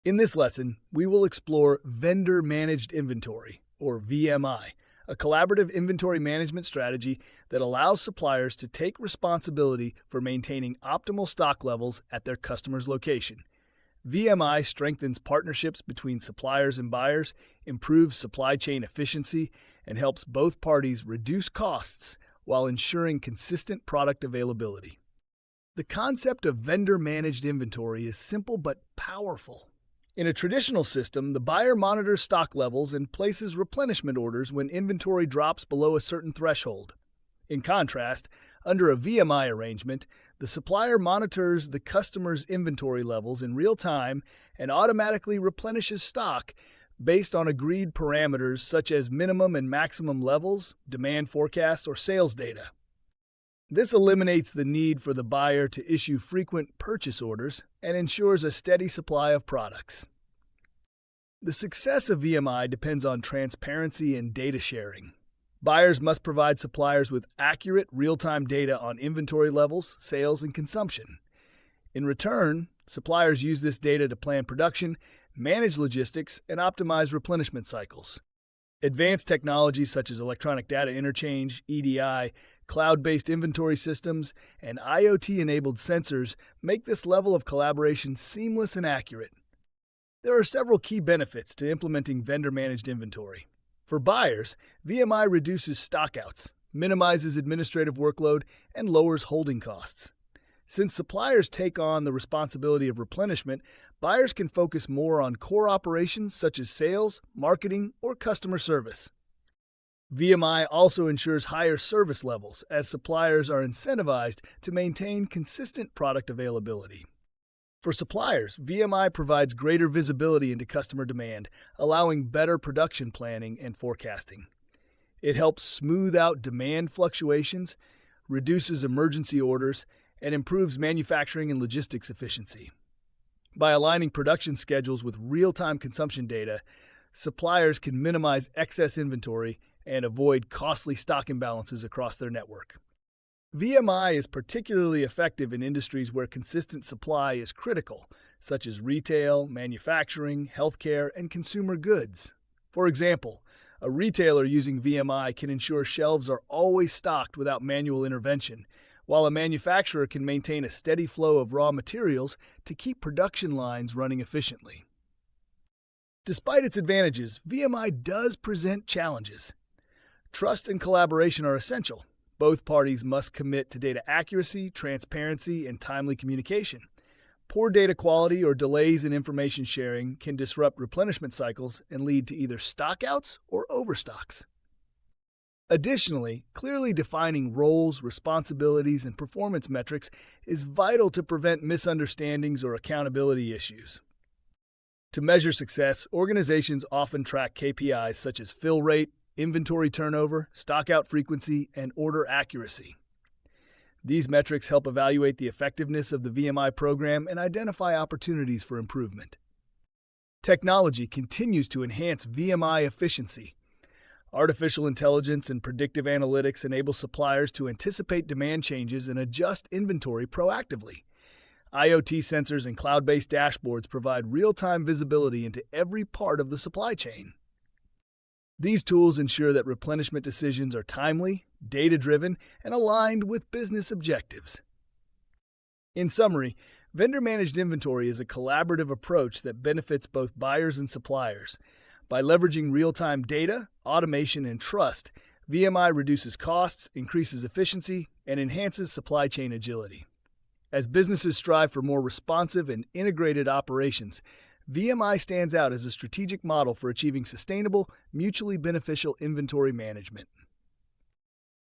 In this lesson, we will explore Vendor Managed Inventory, or VMI, a collaborative inventory management strategy that allows suppliers to take responsibility for maintaining optimal stock levels at their customer's location. VMI strengthens partnerships between suppliers and buyers, improves supply chain efficiency, and helps both parties reduce costs while ensuring consistent product availability. The concept of vendor-managed inventory is simple but powerful. In a traditional system, the buyer monitors stock levels and places replenishment orders when inventory drops below a certain threshold. In contrast, under a VMI arrangement, the supplier monitors the customer's inventory levels in real time and automatically replenishes stock based on agreed parameters such as minimum and maximum levels, demand forecasts, or sales data. This eliminates the need for the buyer to issue frequent purchase orders and ensures a steady supply of products. The success of VMI depends on transparency and data sharing. Buyers must provide suppliers with accurate, real-time data on inventory levels, sales, and consumption. In return, suppliers use this data to plan production, manage logistics, and optimize replenishment cycles. Advanced technologies such as electronic data interchange, EDI, cloud-based inventory systems, and IoT-enabled sensors make this level of collaboration seamless and accurate. There are several key benefits to implementing vendor-managed inventory. For buyers, VMI reduces stockouts, minimizes administrative workload, and lowers holding costs. Since suppliers take on the responsibility of replenishment, buyers can focus more on core operations such as sales, marketing, or customer service. VMI also ensures higher service levels as suppliers are incentivized to maintain consistent product availability. For suppliers, VMI provides greater visibility into customer demand, allowing better production planning and forecasting. It helps smooth out demand fluctuations, reduces emergency orders, and improves manufacturing and logistics efficiency. By aligning production schedules with real-time consumption data, suppliers can minimize excess inventory and avoid costly stock imbalances across their network. VMI is particularly effective in industries where consistent supply is critical, such as retail, manufacturing, healthcare, and consumer goods. For example, a retailer using VMI can ensure shelves are always stocked without manual intervention, while a manufacturer can maintain a steady flow of raw materials to keep production lines running efficiently. Despite its advantages, VMI does present challenges. Trust and collaboration are essential. Both parties must commit to data accuracy, transparency, and timely communication. Poor data quality or delays in information sharing can disrupt replenishment cycles and lead to either stockouts or overstocks. Additionally, clearly defining roles, responsibilities, and performance metrics is vital to prevent misunderstandings or accountability issues. To measure success, organizations often track KPIs such as fill rate, inventory turnover, stockout frequency, and order accuracy. These metrics help evaluate the effectiveness of the VMI program and identify opportunities for improvement. Technology continues to enhance VMI efficiency. Artificial intelligence and predictive analytics enable suppliers to anticipate demand changes and adjust inventory proactively. IoT sensors and cloud-based dashboards provide real-time visibility into every part of the supply chain. These tools ensure that replenishment decisions are timely, data-driven, and aligned with business objectives. In summary, vendor-managed inventory is a collaborative approach that benefits both buyers and suppliers. By leveraging real-time data, automation, and trust, VMI reduces costs, increases efficiency, and enhances supply chain agility. As businesses strive for more responsive and integrated operations, VMI stands out as a strategic model for achieving sustainable, mutually beneficial inventory management.